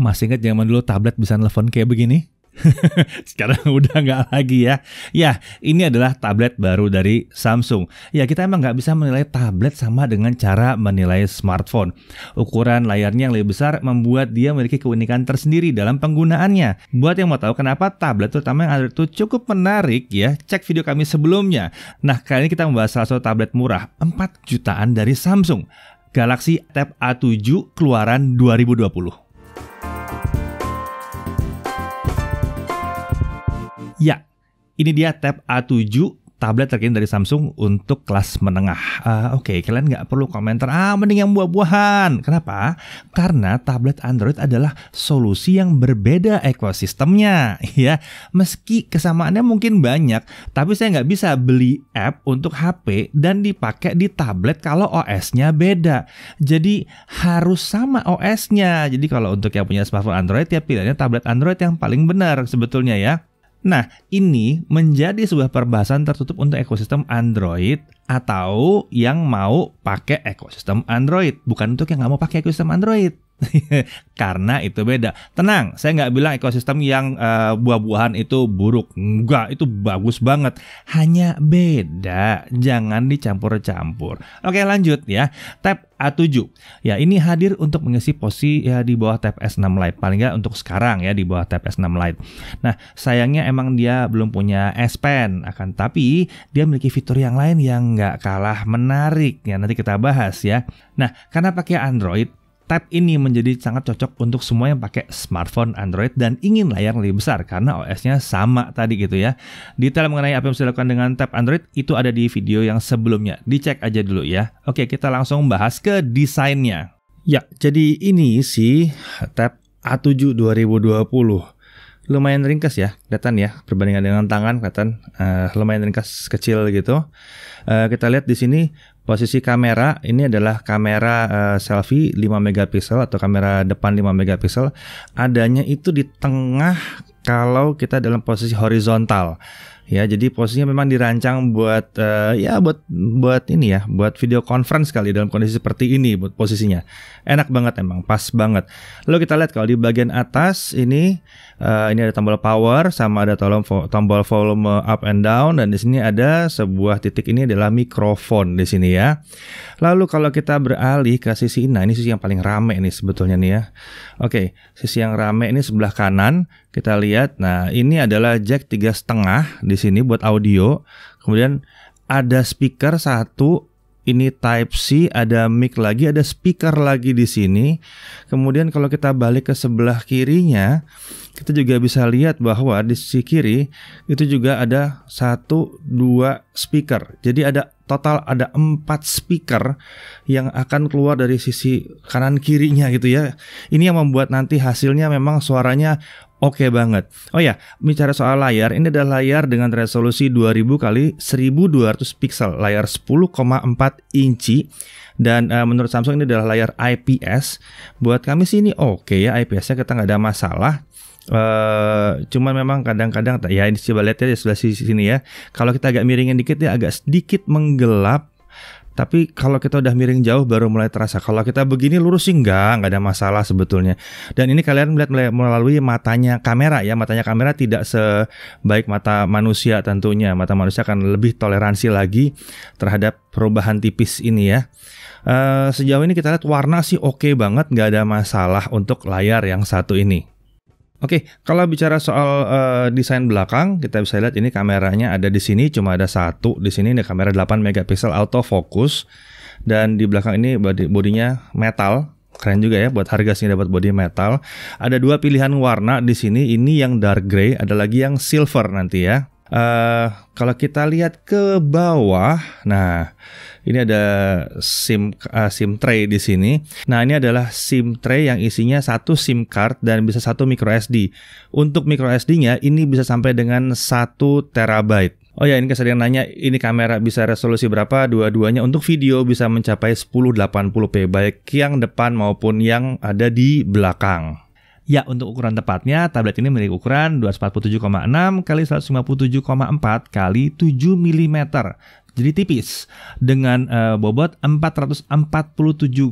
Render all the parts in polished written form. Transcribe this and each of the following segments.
Masih ingat zaman dulu tablet bisa nelfon kayak begini? Sekarang udah nggak lagi ya. Ya, ini adalah tablet baru dari Samsung. Ya, kita emang nggak bisa menilai tablet sama dengan cara menilai smartphone. Ukuran layarnya yang lebih besar membuat dia memiliki keunikan tersendiri dalam penggunaannya. Buat yang mau tahu kenapa tablet terutama yang Android itu cukup menarik ya, cek video kami sebelumnya. Nah, kali ini kita membahas salah satu tablet murah 4 jutaan dari Samsung, Galaxy Tab A7 keluaran 2020. Ya, ini dia Tab A7, tablet terkini dari Samsung untuk kelas menengah. Oke, kalian nggak perlu komentar, mending yang buah-buahan. Kenapa? Karena tablet Android adalah solusi yang berbeda ekosistemnya. Ya, meski kesamaannya mungkin banyak, tapi saya nggak bisa beli app untuk HP dan dipakai di tablet kalau OS-nya beda. Jadi harus sama OS-nya. Jadi kalau untuk yang punya smartphone Android, ya pilihannya tablet Android yang paling benar sebetulnya ya. Nah, ini menjadi sebuah perbahasan tertutup untuk ekosistem Android atau yang mau pakai ekosistem Android. Bukan untuk yang nggak mau pakai ekosistem Android. Karena itu beda. Tenang, saya nggak bilang ekosistem yang buah-buahan itu buruk. Enggak, itu bagus banget. Hanya beda, jangan dicampur-campur. Oke, lanjut ya. Tab A7. Ya, ini hadir untuk mengisi posisi ya di bawah Tab S6 Lite. Paling nggak untuk sekarang ya di bawah Tab S6 Lite. Nah, sayangnya emang dia belum punya S Pen. Tapi dia memiliki fitur yang lain yang nggak kalah menarik. Ya, nanti kita bahas ya. Nah, karena pakai Android, Tab ini menjadi sangat cocok untuk semua yang pakai smartphone Android dan ingin layar lebih besar karena OS-nya sama tadi gitu ya. Detail mengenai apa yang bisa dilakukan dengan Tab Android itu ada di video yang sebelumnya. Dicek aja dulu ya. Oke, kita langsung bahas ke desainnya. Ya, jadi ini sih Tab A7 2020. Lumayan ringkas ya, kelihatan ya, perbandingan dengan tangan kelihatan lumayan ringkas, kecil gitu. Kita lihat di sini posisi kamera, ini adalah kamera selfie 5 megapiksel atau kamera depan 5 megapiksel. Adanya itu di tengah kalau kita dalam posisi horizontal. Ya, jadi posisinya memang dirancang buat buat ini ya, buat video conference kali dalam kondisi seperti ini buat posisinya. Enak banget emang, pas banget. Lalu kita lihat kalau di bagian atas ini ada tombol power sama ada tombol volume up and down, dan di sini ada sebuah titik, ini adalah mikrofon di sini ya. Lalu kalau kita beralih ke sisi ini, ini sisi yang paling rame nih sebetulnya nih ya. Oke, sisi yang rame ini sebelah kanan. Kita lihat, nah ini adalah jack 3,5 di sini buat audio. Kemudian ada speaker satu, ini Type C, ada mic lagi, ada speaker lagi di sini. Kemudian kalau kita balik ke sebelah kirinya, kita juga bisa lihat bahwa di sisi kiri itu juga ada 1, 2 speaker. Jadi ada total ada 4 speaker yang akan keluar dari sisi kanan kirinya gitu ya. Ini yang membuat nanti hasilnya memang suaranya oke banget. Oh ya, bicara soal layar, ini adalah layar dengan resolusi 2000 x 1200 pixel, layar 10,4 inci. Dan menurut Samsung ini adalah layar IPS. Buat kami sih ini oke ya, IPS-nya kita nggak ada masalah. Cuman memang kadang-kadang ya, ini coba lihat ya di sebelah sini ya. Kalau kita agak miringin dikit ya agak sedikit menggelap. Tapi kalau kita udah miring jauh baru mulai terasa. Kalau kita begini lurus sih nggak ada masalah sebetulnya. Dan ini kalian melihat melalui matanya kamera ya. Matanya kamera tidak sebaik mata manusia tentunya. Mata manusia akan lebih toleransi lagi terhadap perubahan tipis ini ya. Sejauh ini kita lihat warna sih oke banget, nggak ada masalah untuk layar yang satu ini. Oke, kalau bicara soal desain belakang, kita bisa lihat ini kameranya ada di sini, cuma ada satu di sini. Ini kamera 8 megapiksel autofocus, dan di belakang ini bodinya metal. Keren juga ya, buat harga sini dapat bodi metal. Ada 2 pilihan warna di sini, ini yang dark gray, ada lagi yang silver nanti ya. Kalau kita lihat ke bawah, nah ini ada SIM tray di sini. Nah, ini adalah SIM tray yang isinya 1 SIM card dan bisa 1 micro SD. Untuk micro SD-nya ini bisa sampai dengan 1 terabyte. Oh ya, ini kesadaran nanya, ini kamera bisa resolusi berapa? Dua-duanya untuk video bisa mencapai 1080p, baik yang depan maupun yang ada di belakang. Ya, untuk ukuran tepatnya, tablet ini memiliki ukuran 247,6 x 157,4 x 7 mm. Jadi tipis, dengan bobot 447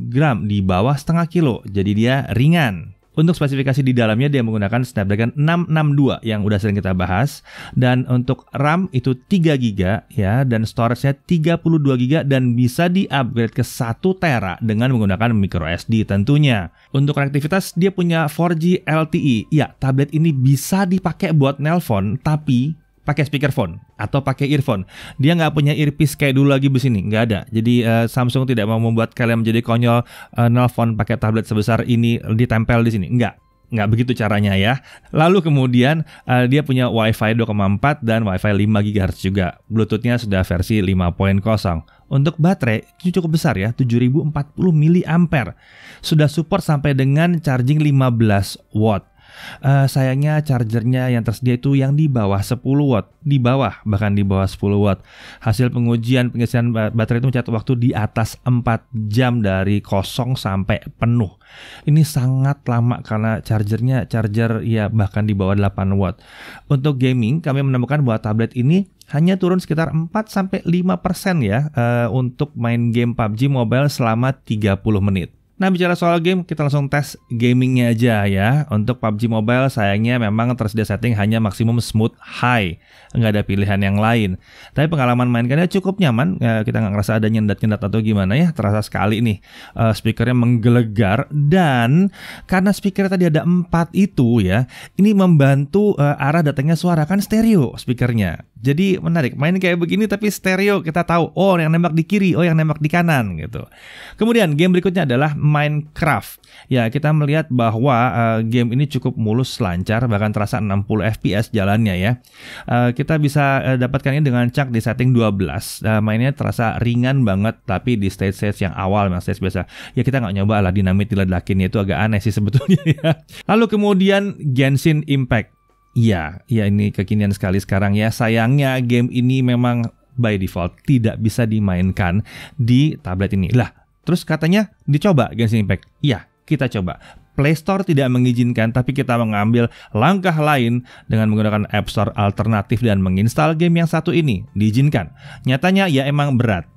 gram, di bawah setengah kilo. Jadi dia ringan. Untuk spesifikasi di dalamnya dia menggunakan Snapdragon 662 yang udah sering kita bahas, dan untuk RAM itu 3 GB ya, dan storage-nya 32 GB dan bisa di-upgrade ke 1 TB dengan menggunakan microSD tentunya. Untuk konektivitas dia punya 4G LTE. Ya, tablet ini bisa dipakai buat nelpon tapi pakai speakerphone atau pakai earphone. Dia nggak punya earpiece kayak dulu lagi begini, nggak ada. Jadi Samsung tidak mau membuat kalian menjadi konyol nelpon pakai tablet sebesar ini ditempel di sini. Nggak begitu caranya ya. Lalu kemudian dia punya Wi-Fi 2,4 dan Wi-Fi 5 GHz juga. Bluetooth-nya sudah versi 5.0. Untuk baterai itu cukup besar ya, 7040 mAh. Sudah support sampai dengan charging 15 watt. Sayangnya chargernya yang tersedia itu yang di bawah 10 watt, bahkan di bawah 10 watt. Hasil pengujian pengisian baterai itu mencatat waktu di atas 4 jam dari kosong sampai penuh. Ini sangat lama karena charger ya bahkan di bawah 8 watt. Untuk gaming kami menemukan bahwa tablet ini hanya turun sekitar 4-5% ya untuk main game PUBG Mobile selama 30 menit. Nah, bicara soal game, kita langsung tes gamingnya aja ya. Untuk PUBG Mobile sayangnya memang tersedia setting hanya maksimum smooth high, nggak ada pilihan yang lain. Tapi pengalaman mainkannya cukup nyaman, kita nggak ngerasa ada nyendat-nyendat atau gimana ya. Terasa sekali nih, speakernya menggelegar, dan karena speaker tadi ada 4 itu ya, ini membantu arah datangnya suara, kan stereo speakernya. Jadi menarik, main kayak begini tapi stereo, kita tahu, oh yang nembak di kiri, oh yang nembak di kanan gitu. Kemudian game berikutnya adalah Minecraft. Ya, kita melihat bahwa game ini cukup mulus, lancar, bahkan terasa 60 FPS jalannya ya. Kita bisa dapatkan ini dengan chunk di setting 12. Mainnya terasa ringan banget, tapi di stage-stage yang awal, memang stage biasa. Ya kita nggak nyoba lah dinamit diledakin, itu agak aneh sih sebetulnya ya. Lalu kemudian Genshin Impact. Ya ini kekinian sekali sekarang ya. Sayangnya game ini memang by default tidak bisa dimainkan di tablet ini. Lah, terus katanya dicoba Genshin Impact. Ya, kita coba. Play Store tidak mengizinkan, tapi kita mengambil langkah lain dengan menggunakan App Store alternatif dan menginstal game yang satu ini. Diizinkan. Nyatanya ya emang berat.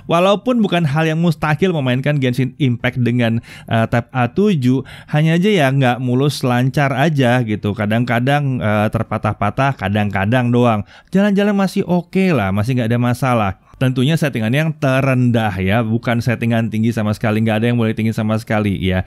Walaupun bukan hal yang mustahil memainkan Genshin Impact dengan Tab A7, hanya aja ya nggak mulus lancar aja gitu. Kadang-kadang terpatah-patah, kadang-kadang doang. Jalan-jalan masih oke lah, masih nggak ada masalah. Tentunya settingan yang terendah ya, bukan settingan tinggi sama sekali, nggak ada yang boleh tinggi sama sekali ya.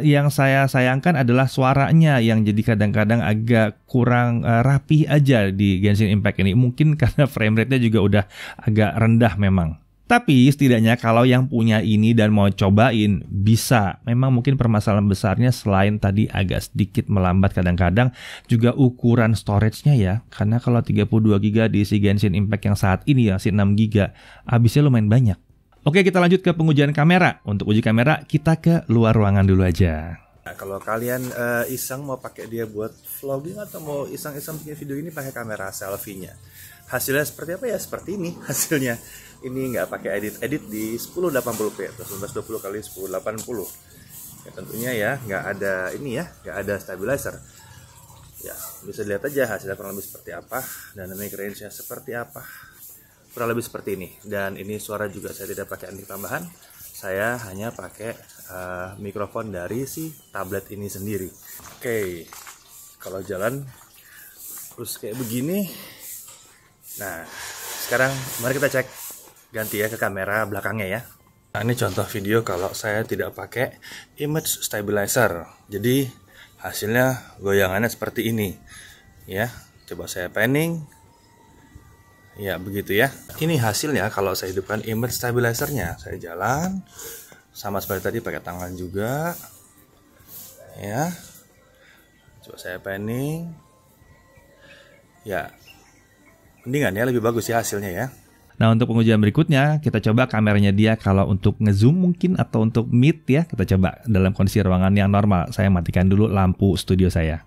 Yang saya sayangkan adalah suaranya yang jadi kadang-kadang agak kurang rapi aja di Genshin Impact ini. Mungkin karena frame rate-nya juga udah agak rendah memang. Tapi setidaknya kalau yang punya ini dan mau cobain bisa. Memang mungkin permasalahan besarnya selain tadi agak sedikit melambat kadang-kadang juga ukuran storage-nya ya. Karena kalau 32 GB diisi Genshin Impact yang saat ini ya, si 6 GB, habisnya lumayan banyak. Oke, kita lanjut ke pengujian kamera. Untuk uji kamera kita ke luar ruangan dulu aja. Nah, kalau kalian iseng mau pakai dia buat vlogging atau mau iseng-iseng bikin video ini pakai kamera selfie-nya, hasilnya seperti apa ya? Seperti ini hasilnya. Ini nggak pakai edit di 1080p atau 1920 kali 1080. Ya, tentunya ya nggak ada ini ya, nggak ada stabilizer. Ya bisa dilihat aja hasilnya kurang lebih seperti apa, dynamic range-nya seperti apa, kurang lebih seperti ini. Dan ini suara juga saya tidak pakai antik tambahan. Saya hanya pakai mikrofon dari si tablet ini sendiri. Oke, kalau jalan terus kayak begini. Nah, sekarang mari kita cek, ganti ya ke kamera belakangnya ya. Nah, ini contoh video kalau saya tidak pakai image stabilizer. Jadi hasilnya goyangannya seperti ini. Ya, coba saya panning. Ya, begitu ya. Ini hasilnya kalau saya hidupkan image stabilizernya. Saya jalan sama seperti tadi pakai tangan juga. Ya. Coba saya panning. Ya. Mendingan ya, lebih bagus ya hasilnya ya. Nah, untuk pengujian berikutnya kita coba kameranya dia. Kalau untuk ngezoom mungkin atau untuk mid ya, kita coba dalam kondisi ruangan yang normal. Saya matikan dulu lampu studio saya.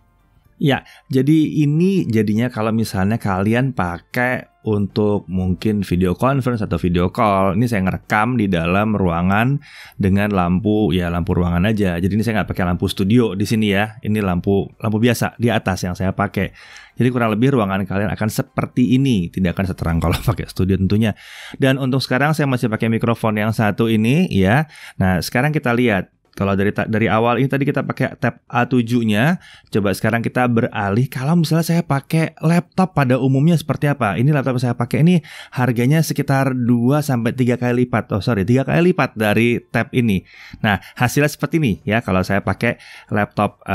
Ya, jadi ini jadinya kalau misalnya kalian pakai untuk mungkin video conference atau video call. Ini saya ngerekam di dalam ruangan dengan lampu ruangan aja. Jadi ini saya nggak pakai lampu studio di sini ya. Ini lampu biasa di atas yang saya pakai. Jadi kurang lebih ruangan kalian akan seperti ini, tidak akan seterang kalau pakai studio tentunya. Dan untuk sekarang saya masih pakai mikrofon yang satu ini ya. Nah, sekarang kita lihat. Kalau dari awal ini tadi kita pakai tab A7-nya, coba sekarang kita beralih kalau misalnya saya pakai laptop pada umumnya seperti apa. Ini laptop yang saya pakai ini harganya sekitar 2 sampai 3 kali lipat. 3 kali lipat dari tab ini. Nah, hasilnya seperti ini ya kalau saya pakai laptop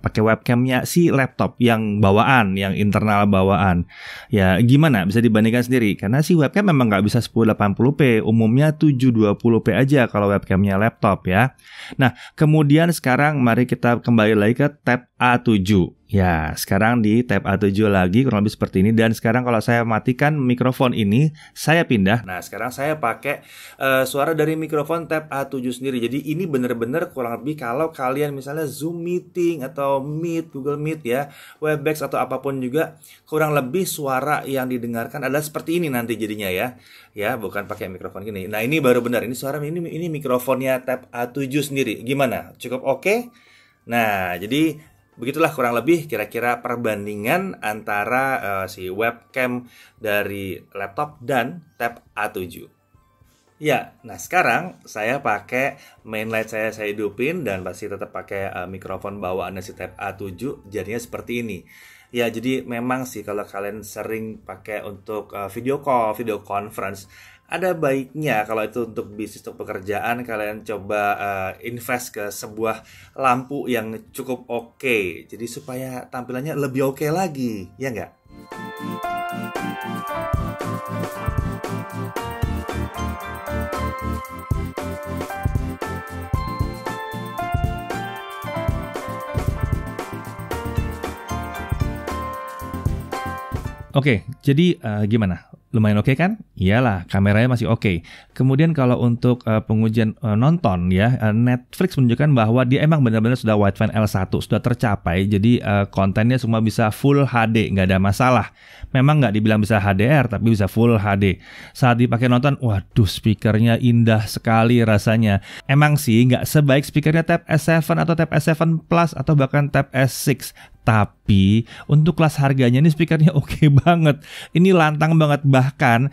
pakai webcamnya si laptop yang bawaan, yang internal bawaan. Ya, gimana? Bisa dibandingkan sendiri karena si webcam memang nggak bisa 1080p, umumnya 720p aja kalau webcamnya laptop ya. Nah, kemudian sekarang mari kita kembali lagi ke tab A7. Ya, sekarang di tab A7 lagi kurang lebih seperti ini. Dan sekarang kalau saya matikan mikrofon ini, saya pindah. Nah, sekarang saya pakai suara dari mikrofon tab A7 sendiri. Jadi ini benar-benar kurang lebih kalau kalian misalnya Zoom meeting atau Meet, Google Meet ya, Webex atau apapun juga, kurang lebih suara yang didengarkan adalah seperti ini nanti jadinya ya. Ya, bukan pakai mikrofon gini. Nah, ini baru benar. Ini suara ini mikrofonnya tab A7 sendiri. Gimana? Cukup oke? Nah, jadi begitulah kurang lebih kira-kira perbandingan antara si webcam dari laptop dan tab A7. Ya, nah sekarang saya pakai main light saya hidupin dan pasti tetap pakai mikrofon bawaan si tab A7, jadinya seperti ini. Ya, jadi memang sih kalau kalian sering pakai untuk video call, video conference, ada baiknya kalau itu untuk bisnis, untuk pekerjaan, kalian coba invest ke sebuah lampu yang cukup oke. Jadi supaya tampilannya lebih oke lagi, ya nggak? Oke, jadi gimana? Lumayan oke kan? Iyalah, kameranya masih oke. Kemudian kalau untuk pengujian nonton ya, Netflix menunjukkan bahwa dia emang benar-benar sudah wideband L1, sudah tercapai. Jadi kontennya semua bisa full HD, nggak ada masalah. Memang nggak dibilang bisa HDR, tapi bisa full HD. Saat dipakai nonton, waduh speakernya indah sekali rasanya. Emang sih nggak sebaik speakernya Tab S7 atau Tab S7 Plus atau bahkan Tab S6. Tapi untuk kelas harganya ini speakernya oke banget. Ini lantang banget. Bahkan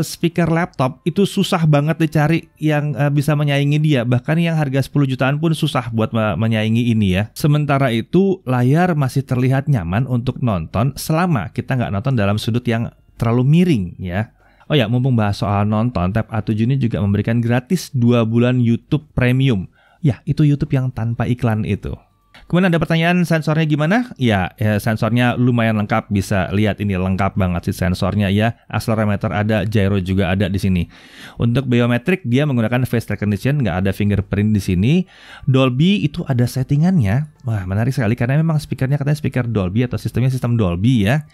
speaker laptop itu susah banget dicari yang bisa menyaingi dia. Bahkan yang harga 10 jutaan pun susah buat menyaingi ini ya. Sementara itu layar masih terlihat nyaman untuk nonton selama kita nggak nonton dalam sudut yang terlalu miring ya. Oh ya, mumpung bahas soal nonton, Tab A7 ini juga memberikan gratis 2 bulan YouTube Premium. Ya, itu YouTube yang tanpa iklan itu. Kemudian ada pertanyaan sensornya gimana? Ya, sensornya lumayan lengkap, bisa lihat ini lengkap banget sih sensornya ya. Accelerometer ada, gyro juga ada di sini. Untuk biometrik dia menggunakan face recognition, nggak ada fingerprint di sini. Dolby itu ada settingannya. Wah, menarik sekali karena memang speakernya katanya speaker Dolby atau sistemnya sistem Dolby ya.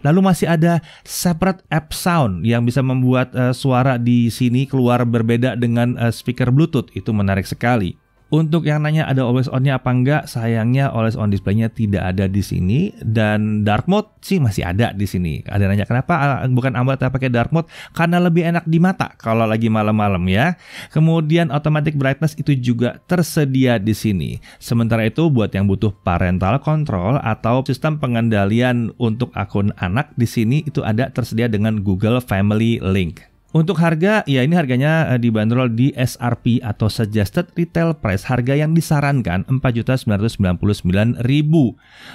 Lalu masih ada separate app sound yang bisa membuat suara di sini keluar berbeda dengan speaker Bluetooth. Itu menarik sekali. Untuk yang nanya ada always on-nya apa enggak, sayangnya always on display-nya tidak ada di sini, dan dark mode sih masih ada di sini. Ada nanya kenapa bukan AMOLED tapi pakai dark mode? Karena lebih enak di mata kalau lagi malam-malam ya. Kemudian automatic brightness itu juga tersedia di sini. Sementara itu buat yang butuh parental control atau sistem pengendalian untuk akun anak di sini itu ada tersedia dengan Google Family Link. Untuk harga, ya ini harganya dibanderol di SRP atau Suggested Retail Price, harga yang disarankan Rp4.999.000.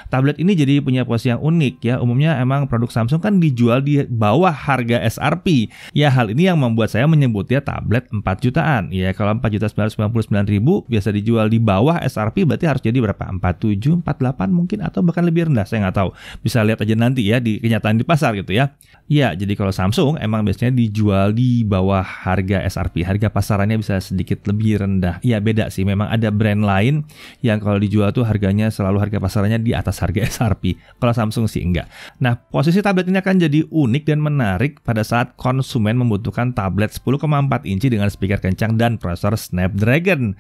Tablet ini jadi punya posisi yang unik ya, umumnya emang produk Samsung kan dijual di bawah harga SRP. Ya hal ini yang membuat saya menyebutnya tablet 4 jutaan. Ya kalau Rp4.999.000 biasa dijual di bawah SRP berarti harus jadi berapa? 47, 48 mungkin atau bahkan lebih rendah, saya nggak tahu. Bisa lihat aja nanti ya di kenyataan di pasar gitu ya. Ya jadi kalau Samsung emang biasanya dijual di bawah harga SRP, harga pasarannya bisa sedikit lebih rendah. Ya beda sih, memang ada brand lain yang kalau dijual tuh harganya selalu harga pasarannya di atas harga SRP. Kalau Samsung sih enggak. Nah, posisi tablet ini akan jadi unik dan menarik pada saat konsumen membutuhkan tablet 10,4 inci dengan speaker kencang dan prosesor Snapdragon.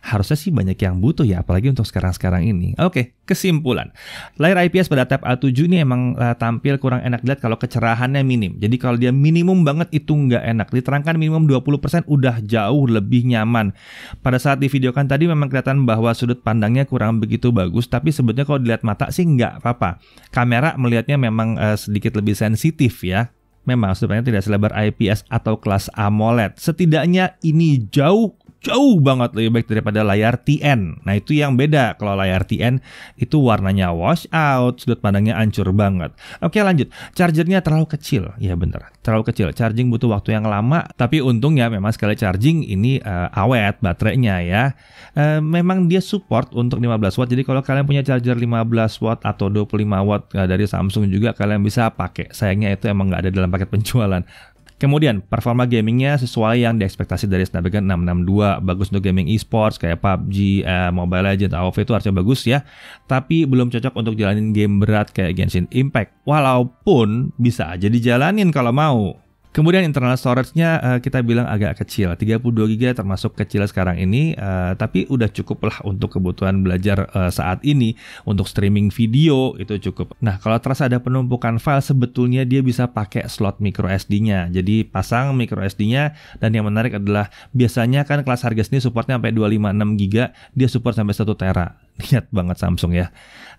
Harusnya sih banyak yang butuh ya, apalagi untuk sekarang-sekarang ini. Oke, kesimpulan. Layar IPS pada Tab A7 ini emang tampil kurang enak dilihat kalau kecerahannya minim. Jadi kalau dia minimum banget itu nggak enak. Diterangkan minimum 20% udah jauh lebih nyaman. Pada saat divideokan tadi memang kelihatan bahwa sudut pandangnya kurang begitu bagus, tapi sebetulnya kalau dilihat mata sih nggak apa-apa. Kamera melihatnya memang sedikit lebih sensitif ya. Memang sebenarnya tidak selebar IPS atau kelas AMOLED. Setidaknya ini jauh banget lebih baik daripada layar TN. Nah itu yang beda. Kalau layar TN itu warnanya wash out, sudut pandangnya hancur banget. Oke lanjut, chargernya terlalu kecil. Ya bener, terlalu kecil. Charging butuh waktu yang lama, tapi untungnya memang sekali charging ini awet baterainya ya. Memang dia support untuk 15 watt. Jadi kalau kalian punya charger 15 watt atau 25 watt dari Samsung juga kalian bisa pakai. Sayangnya itu emang nggak ada dalam paket penjualan. Kemudian performa gamingnya sesuai yang diekspektasi dari Snapdragon 662, bagus untuk gaming esports kayak PUBG, Mobile Legends, AoV itu harusnya bagus ya. Tapi belum cocok untuk jalanin game berat kayak Genshin Impact. Walaupun bisa aja dijalanin kalau mau. Kemudian internal storage-nya kita bilang agak kecil, 32GB termasuk kecil sekarang ini, tapi udah cukup lah untuk kebutuhan belajar saat ini, untuk streaming video itu cukup. Nah kalau terasa ada penumpukan file sebetulnya dia bisa pakai slot micro SD-nya, jadi pasang micro SD-nya dan yang menarik adalah biasanya kan kelas harga sini supportnya sampai 256GB, dia support sampai 1 tera. Niat banget Samsung ya.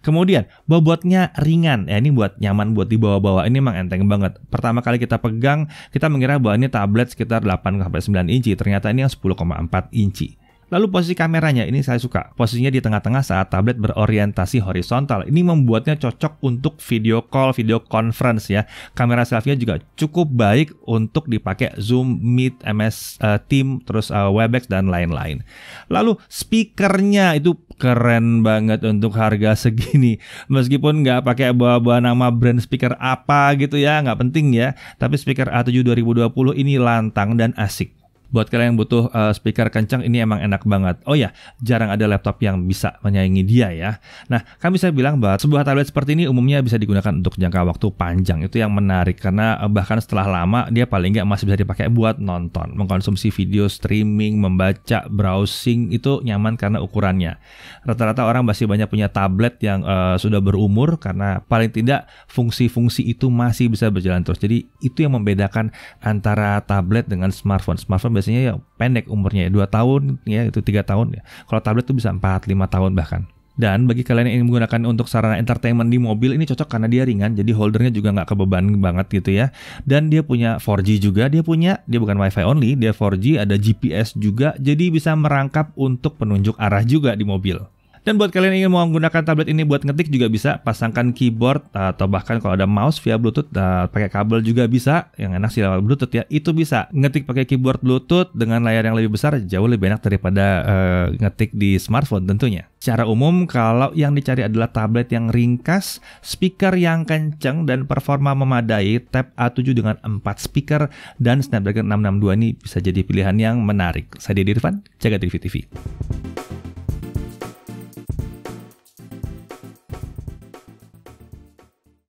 Kemudian bobotnya ringan. Ya ini buat nyaman buat dibawa-bawa. Ini emang enteng banget. Pertama kali kita pegang, kita mengira bahwa ini tablet sekitar 8-9 inci. Ternyata ini yang 10,4 inci. Lalu posisi kameranya, ini saya suka. Posisinya di tengah-tengah saat tablet berorientasi horizontal. Ini membuatnya cocok untuk video call, video conference ya. Kamera selfie-nya juga cukup baik untuk dipakai Zoom, Meet, MS Team, terus Webex, dan lain-lain. Lalu speakernya itu keren banget untuk harga segini. Meskipun nggak pakai bawa-bawa nama brand speaker apa gitu ya, nggak penting ya. Tapi speaker A7 2020 ini lantang dan asik. Buat kalian yang butuh speaker kencang, ini emang enak banget. Oh ya, jarang ada laptop yang bisa menyaingi dia ya. Nah, kami bisa bilang bahwa sebuah tablet seperti ini umumnya bisa digunakan untuk jangka waktu panjang. Itu yang menarik, karena bahkan setelah lama, dia paling nggak masih bisa dipakai buat nonton, mengkonsumsi video streaming, membaca, browsing, itu nyaman karena ukurannya. Rata-rata orang masih banyak punya tablet yang sudah berumur, karena paling tidak fungsi-fungsi itu masih bisa berjalan terus. Jadi, itu yang membedakan antara tablet dengan smartphone. Smartphone biasanya ya pendek umurnya, 2 tahun ya, itu 3 tahun ya. Kalau tablet tuh bisa 4-5 tahun bahkan. Dan bagi kalian yang ingin menggunakan untuk sarana entertainment di mobil, ini cocok karena dia ringan, jadi holdernya juga nggak kebeban banget gitu ya. Dan dia punya 4G juga, dia bukan Wi-Fi only, dia 4G, ada GPS juga, jadi bisa merangkap untuk penunjuk arah juga di mobil. Dan buat kalian yang ingin mau menggunakan tablet ini buat ngetik juga bisa, pasangkan keyboard atau bahkan kalau ada mouse via Bluetooth, pakai kabel juga bisa. Yang enak sih lewat Bluetooth ya, itu bisa. Ngetik pakai keyboard Bluetooth dengan layar yang lebih besar jauh lebih enak daripada ngetik di smartphone tentunya. Secara umum kalau yang dicari adalah tablet yang ringkas, speaker yang kenceng dan performa memadai, Tab A7 dengan 4 speaker dan Snapdragon 662 ini bisa jadi pilihan yang menarik. Saya Dedi Irfan, Jaga TV TV.